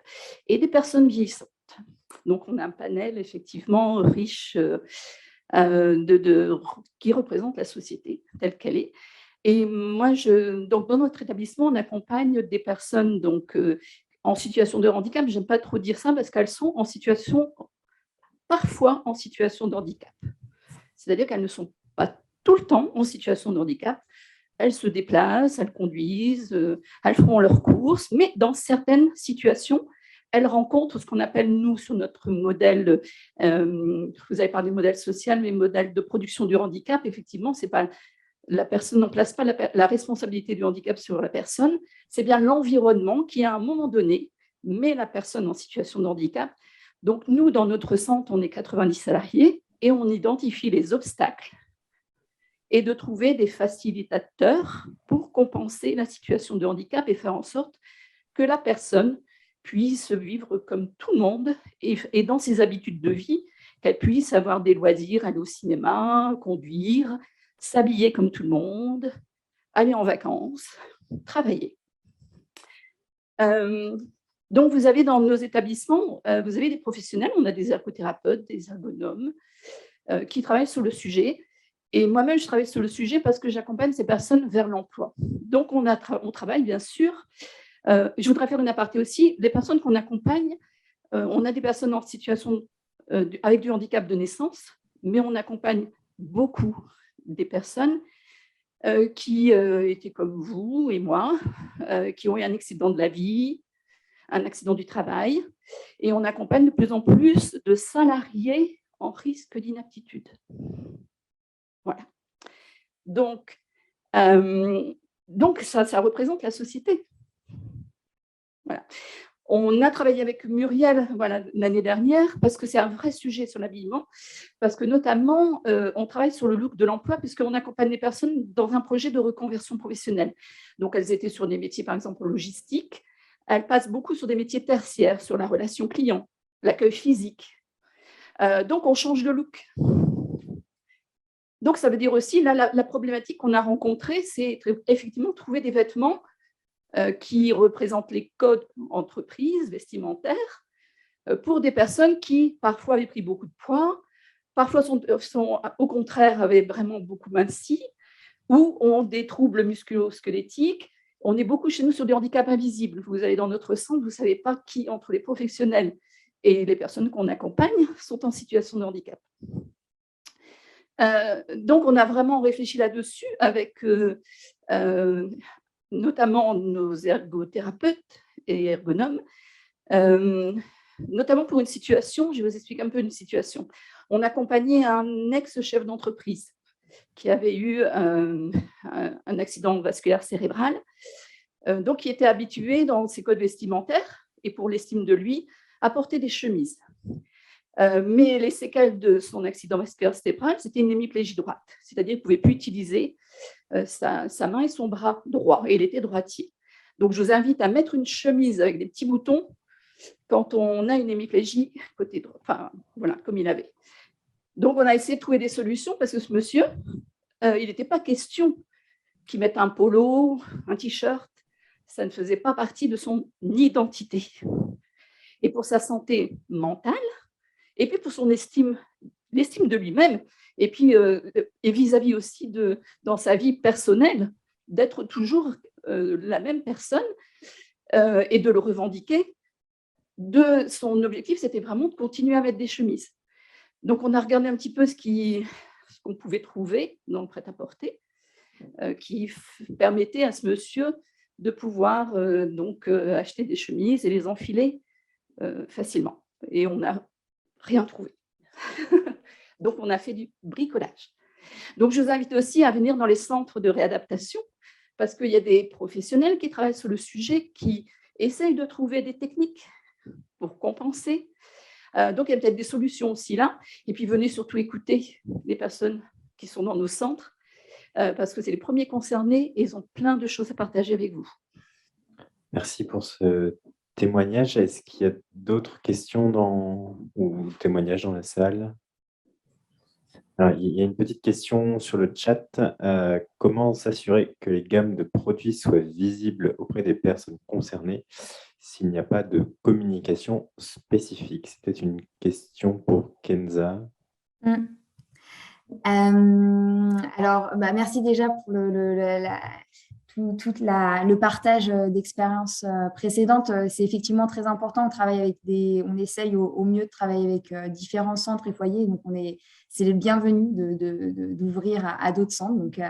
et des personnes vieillissantes. Donc, on a un panel effectivement riche qui représente la société telle qu'elle est. Et moi, donc, dans notre établissement, on accompagne des personnes donc, en situation de handicap. Je n'aime pas trop dire ça parce qu'elles sont parfois en situation de handicap. C'est-à-dire qu'elles ne sont pas tout le temps en situation de handicap. Elles se déplacent, elles conduisent, elles font leurs courses, mais dans certaines situations, elles rencontrent ce qu'on appelle, nous, sur notre modèle, vous avez parlé de modèle social, mais modèle de production du handicap, effectivement, c'est pas la personne ne place pas la responsabilité du handicap sur la personne, c'est bien l'environnement qui, à un moment donné, met la personne en situation de handicap. Donc, nous, dans notre centre, on est 90 salariés et on identifie les obstacles et de trouver des facilitateurs pour compenser la situation de handicap et faire en sorte que la personne puisse vivre comme tout le monde et dans ses habitudes de vie, qu'elle puisse avoir des loisirs, aller au cinéma, conduire, s'habiller comme tout le monde, aller en vacances, travailler. Donc, vous avez dans nos établissements, vous avez des professionnels, on a des ergothérapeutes, des ergonomes qui travaillent sur le sujet. Et moi-même, je travaille sur le sujet parce que j'accompagne ces personnes vers l'emploi. Donc, on travaille, bien sûr. Je voudrais faire une aparté aussi. Les personnes qu'on accompagne, on a des personnes en situation avec du handicap de naissance, mais on accompagne beaucoup des personnes qui étaient comme vous et moi, qui ont eu un accident de la vie, un accident du travail, et on accompagne de plus en plus de salariés en risque d'inaptitude. Voilà. Donc ça représente la société. Voilà. On a travaillé avec Muriel l'année dernière parce que c'est un vrai sujet sur l'habillement, parce que notamment, on travaille sur le look de l'emploi puisqu'on accompagne les personnes dans un projet de reconversion professionnelle. Donc, elles étaient sur des métiers, par exemple, logistiques. Elles passent beaucoup sur des métiers tertiaires, sur la relation client, l'accueil physique. Donc, on change de look. Donc, ça veut dire aussi, là, la problématique qu'on a rencontrée, c'est effectivement trouver des vêtements qui représentent les codes entreprises vestimentaires pour des personnes qui, parfois, avaient pris beaucoup de poids, parfois sont au contraire, avaient vraiment beaucoup minci, ou ont des troubles musculo-squelettiques. On est beaucoup chez nous sur des handicaps invisibles. Vous allez dans notre centre, vous ne savez pas qui, entre les professionnels et les personnes qu'on accompagne, sont en situation de handicap. Donc, on a vraiment réfléchi là-dessus avec notamment nos ergothérapeutes et ergonomes, notamment pour une situation, je vais vous expliquer un peu une situation. On accompagnait un ex-chef d'entreprise qui avait eu un accident vasculaire cérébral, donc qui était habitué dans ses codes vestimentaires et pour l'estime de lui, à porter des chemises. Mais les séquelles de son accident vasculaire cérébral, c'était une hémiplégie droite, c'est-à-dire qu'il ne pouvait plus utiliser sa main et son bras droit, et il était droitier. Donc, je vous invite à mettre une chemise avec des petits boutons quand on a une hémiplégie côté droit, enfin, voilà, comme il avait. Donc, on a essayé de trouver des solutions parce que ce monsieur, il n'était pas question qu'il mette un polo, un t-shirt. Ça ne faisait pas partie de son identité. Et pour sa santé mentale, et puis pour son l'estime de lui-même, et puis et vis-à-vis aussi dans sa vie personnelle, d'être toujours la même personne et de le revendiquer. Son objectif, c'était vraiment de continuer à mettre des chemises. Donc, on a regardé un petit peu ce qu'on pouvait trouver dans le prêt-à-porter qui permettait à ce monsieur de pouvoir acheter des chemises et les enfiler facilement. Et on n'a rien trouvé. Donc, on a fait du bricolage. Donc, je vous invite aussi à venir dans les centres de réadaptation parce qu'il y a des professionnels qui travaillent sur le sujet, qui essayent de trouver des techniques pour compenser. Donc, il y a peut-être des solutions aussi là. Et puis, venez surtout écouter les personnes qui sont dans nos centres parce que c'est les premiers concernés et ils ont plein de choses à partager avec vous. Merci pour ce témoignage. Est-ce qu'il y a d'autres questions ou témoignages dans la salle? Alors, il y a une petite question sur le chat. Comment s'assurer que les gammes de produits soient visibles auprès des personnes concernées s'il n'y a pas de communication spécifique? C'est peut-être une question pour Kenza. Alors, merci déjà pour le partage d'expériences précédentes. C'est effectivement très important. On travaille on essaye au mieux de travailler avec différents centres et foyers. Donc, c'est le bienvenu d'ouvrir à d'autres centres. Donc,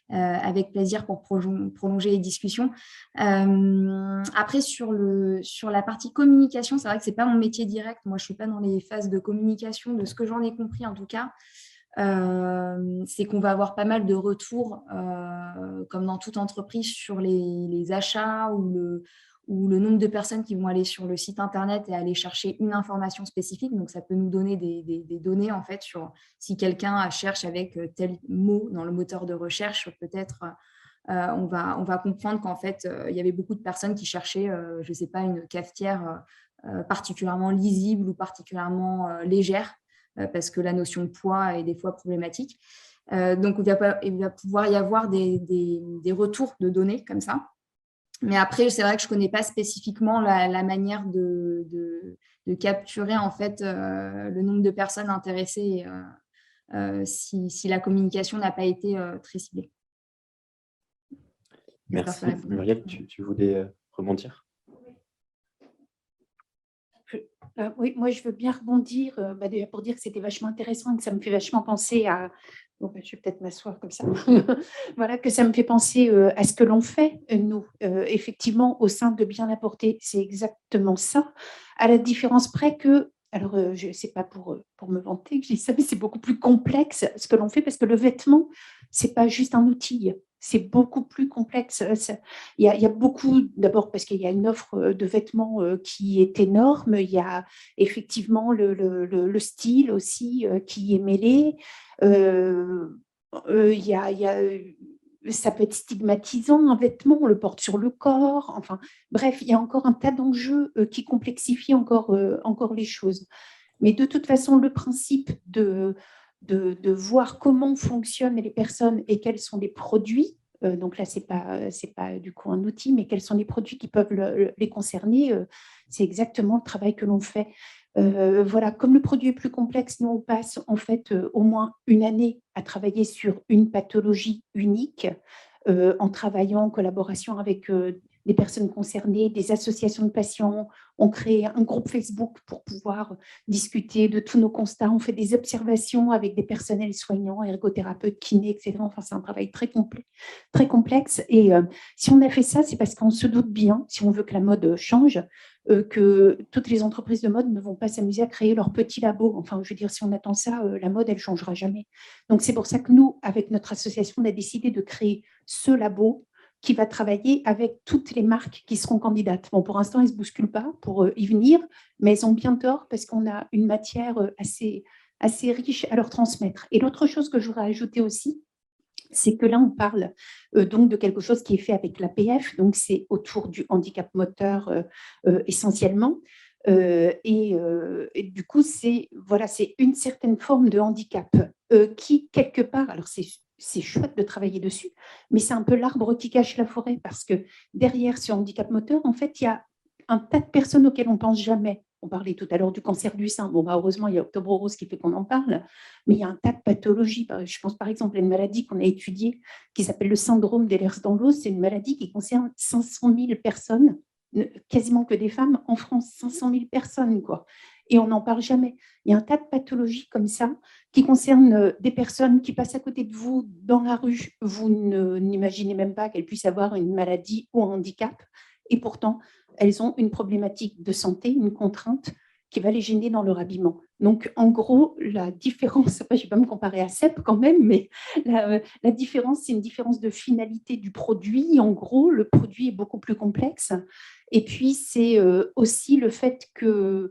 avec plaisir pour prolonger les discussions. Après, sur la partie communication, c'est vrai que ce n'est pas mon métier direct. Moi, je ne suis pas dans les phases de communication. De ce que j'en ai compris, en tout cas, c'est qu'on va avoir pas mal de retours, comme dans toute entreprise, sur les achats ou le nombre de personnes qui vont aller sur le site internet et aller chercher une information spécifique. Donc, ça peut nous donner des données en fait sur si quelqu'un cherche avec tel mot dans le moteur de recherche, peut-être on va comprendre qu'en fait, il y avait beaucoup de personnes qui cherchaient, je ne sais pas, une cafetière particulièrement lisible ou particulièrement légère, parce que la notion de poids est des fois problématique. Donc, il va pouvoir y avoir des retours de données comme ça. Mais après, c'est vrai que je ne connais pas spécifiquement la manière de capturer en fait, le nombre de personnes intéressées si la communication n'a pas été très ciblée. Merci. Muriel, tu voulais rebondir? Oui, moi, je veux bien rebondir déjà pour dire que c'était vachement intéressant et que ça me fait vachement penser à… Bon, je vais peut-être m'asseoir comme ça. Voilà, que ça me fait penser à ce que l'on fait, nous, effectivement, au sein de Bien Apporter. C'est exactement ça, à la différence près que… Alors, je ne sais pas pour me vanter que je dis ça, mais c'est beaucoup plus complexe ce que l'on fait parce que le vêtement, ce n'est pas juste un outil. C'est beaucoup plus complexe. Il y a beaucoup, d'abord parce qu'il y a une offre de vêtements qui est énorme. Il y a effectivement le style aussi qui est mêlé. Ça peut être stigmatisant, un vêtement, on le porte sur le corps. Enfin, bref, il y a encore un tas d'enjeux qui complexifient encore les choses. Mais de toute façon, le principe de voir comment fonctionnent les personnes et quels sont les produits, donc là, ce n'est pas du coup un outil, mais quels sont les produits qui peuvent les concerner, c'est exactement le travail que l'on fait. Voilà, comme le produit est plus complexe, nous, on passe en fait au moins une année à travailler sur une pathologie unique, en travaillant en collaboration avec des personnes concernées, des associations de patients. On crée un groupe Facebook pour pouvoir discuter de tous nos constats. On fait des observations avec des personnels soignants, ergothérapeutes, kinés, etc. Enfin, c'est un travail très complexe. Et si on a fait ça, c'est parce qu'on se doute bien, si on veut que la mode change, que toutes les entreprises de mode ne vont pas s'amuser à créer leur petit labo. Enfin, je veux dire, si on attend ça, la mode, elle ne changera jamais. Donc, c'est pour ça que nous, avec notre association, on a décidé de créer ce labo qui va travailler avec toutes les marques qui seront candidates. Bon, pour l'instant, elles ne se bousculent pas pour y venir, mais elles ont bien tort parce qu'on a une matière assez riche à leur transmettre. Et l'autre chose que je voudrais ajouter aussi, c'est que là, on parle donc de quelque chose qui est fait avec l'APF, donc c'est autour du handicap moteur essentiellement. Et du coup, c'est une certaine forme de handicap qui, quelque part, alors c'est chouette de travailler dessus, mais c'est un peu l'arbre qui cache la forêt parce que derrière ce handicap moteur, en fait, il y a un tas de personnes auxquelles on ne pense jamais. On parlait tout à l'heure du cancer du sein. Bon, heureusement, il y a Octobre Rose qui fait qu'on en parle, mais il y a un tas de pathologies. Je pense par exemple à une maladie qu'on a étudiée qui s'appelle le syndrome d'Ehlers-Danlos. C'est une maladie qui concerne 500 000 personnes, quasiment que des femmes en France, 500 000 personnes, quoi. Et on n'en parle jamais. Il y a un tas de pathologies comme ça qui concernent des personnes qui passent à côté de vous dans la rue. Vous n'imaginez même pas qu'elles puissent avoir une maladie ou un handicap. Et pourtant, elles ont une problématique de santé, une contrainte qui va les gêner dans leur habillement. Donc, en gros, la différence, je ne vais pas me comparer à CEP quand même, mais la différence, c'est une différence de finalité du produit. En gros, le produit est beaucoup plus complexe. Et puis, c'est aussi le fait que,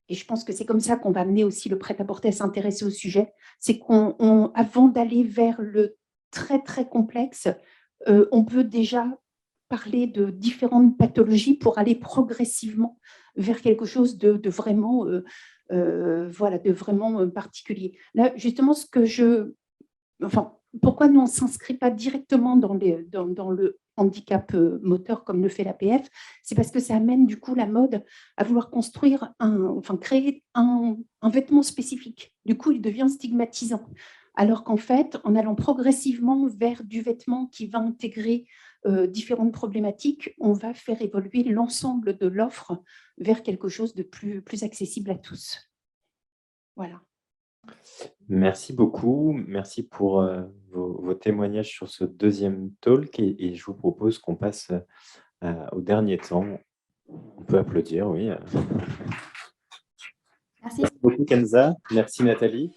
et je pense que c'est comme ça qu'on va amener aussi le prêt-à-porter à s'intéresser au sujet, c'est qu'avant d'aller vers le très, très complexe, on peut déjà parler de différentes pathologies pour aller progressivement vers quelque chose de vraiment, de vraiment particulier. Là, justement, pourquoi nous, on ne s'inscrit pas directement dans le handicap moteur comme le fait l'APF, c'est parce que ça amène du coup la mode à vouloir créer un vêtement spécifique. Du coup, il devient stigmatisant. Alors qu'en fait, en allant progressivement vers du vêtement qui va intégrer différentes problématiques, on va faire évoluer l'ensemble de l'offre vers quelque chose de plus accessible à tous. Voilà. Merci beaucoup. Merci pour vos témoignages sur ce deuxième talk et je vous propose qu'on passe au dernier temps. On peut applaudir, oui. Merci. Merci beaucoup, Kenza. Merci, Nathalie.